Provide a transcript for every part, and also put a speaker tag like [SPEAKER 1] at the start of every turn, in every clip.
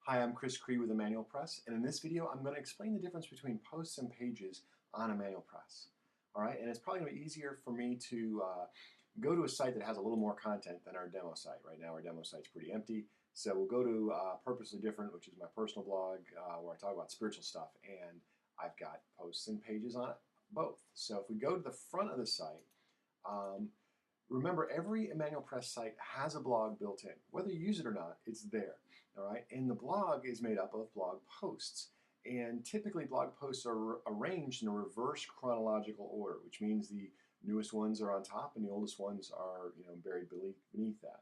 [SPEAKER 1] Hi, I'm Chris Cree with EmmanuelPress, and in this video I'm going to explain the difference between posts and pages on EmmanuelPress. All right, and it's probably going to be easier for me to go to a site that has a little more content than our demo site. Right now our demo site's pretty empty, so we'll go to Purposely Different, which is my personal blog where I talk about spiritual stuff, and I've got posts and pages on it, both. So if we go to the front of the site, remember, every EmmanuelPress site has a blog built in. Whether you use it or not, it's there. All right, and the blog is made up of blog posts. And typically blog posts are arranged in a reverse chronological order, which means the newest ones are on top and the oldest ones are buried beneath that.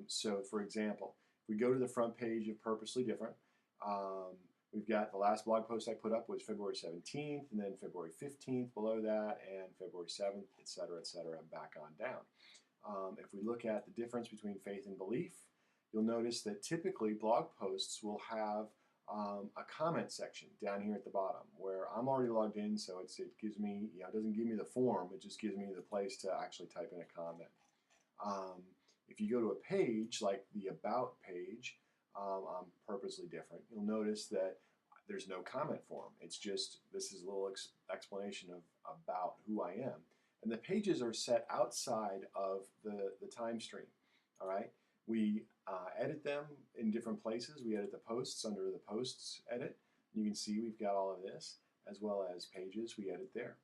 [SPEAKER 1] So for example, if we go to the front page of Purposely Different, we've got the last blog post I put up was February 17th, and then February 15th below that, and February 7th, etc., back on down. If we look at the difference between faith and belief, you'll notice that typically blog posts will have a comment section down here at the bottom where I'm already logged in, so it gives me, it doesn't give me the form, it just gives me the place to actually type in a comment. If you go to a page like the About page, on Purposely Different, you'll notice that there's no comment form. It's just, this is a little explanation about who I am. And the pages are set outside of the time stream, all right? We edit them in different places. We edit the posts under the Posts edit. You can see we've got all of this, as well as pages we edit there,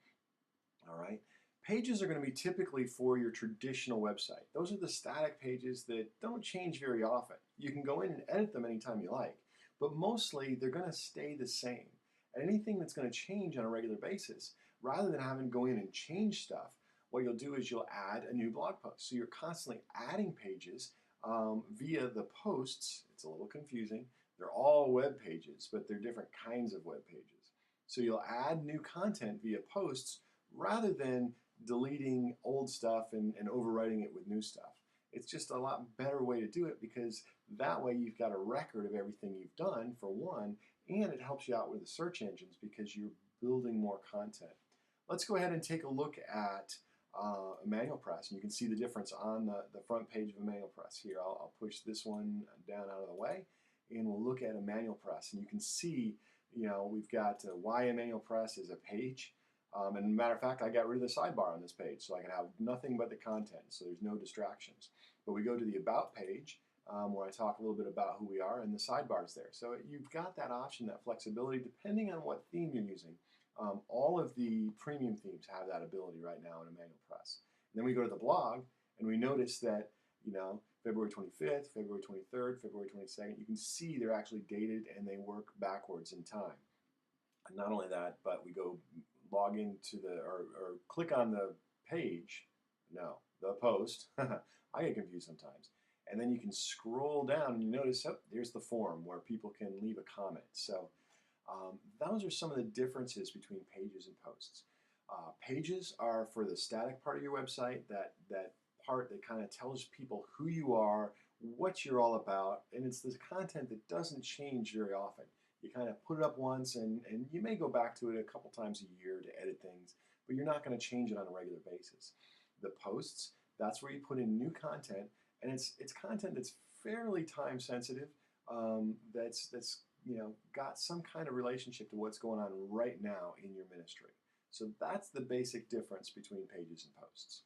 [SPEAKER 1] all right? Pages are going to be typically for your traditional website. Those are the static pages that don't change very often. You can go in and edit them anytime you like, but mostly they're going to stay the same. And anything that's going to change on a regular basis, rather than having to go in and change stuff, what you'll do is you'll add a new blog post. So you're constantly adding pages via the posts. It's a little confusing. They're all web pages, but they're different kinds of web pages. So you'll add new content via posts rather than deleting old stuff and overwriting it with new stuff. It's just a lot better way to do it, because that way you've got a record of everything you've done, for one, and it helps you out with the search engines because you're building more content. Let's go ahead and take a look at EmmanuelPress, and you can see the difference on the front page of EmmanuelPress. Here, I'll push this one down out of the way, and we'll look at EmmanuelPress, and you can see, we've got why EmmanuelPress is a page. And matter of fact, I got rid of the sidebar on this page, so I can have nothing but the content, so there's no distractions. But we go to the About page, where I talk a little bit about who we are, and the sidebar's there. So you've got that option, that flexibility, depending on what theme you're using. All of the premium themes have that ability right now in EmmanuelPress. And then we go to the blog, and we notice that, February 25th, February 23rd, February 22nd, you can see they're actually dated and they work backwards in time. And not only that, but we go log into or click on the page, the post. I get confused sometimes. And then you can scroll down and you notice, oh, there's the form where people can leave a comment. So those are some of the differences between pages and posts. Pages are for the static part of your website, that part that kind of tells people who you are, what you're all about, and it's the content that doesn't change very often. You kind of put it up once, and you may go back to it a couple times a year to edit things, but you're not going to change it on a regular basis. The posts, that's where you put in new content, and it's content that's fairly time sensitive, that's got some kind of relationship to what's going on right now in your ministry. So that's the basic difference between pages and posts.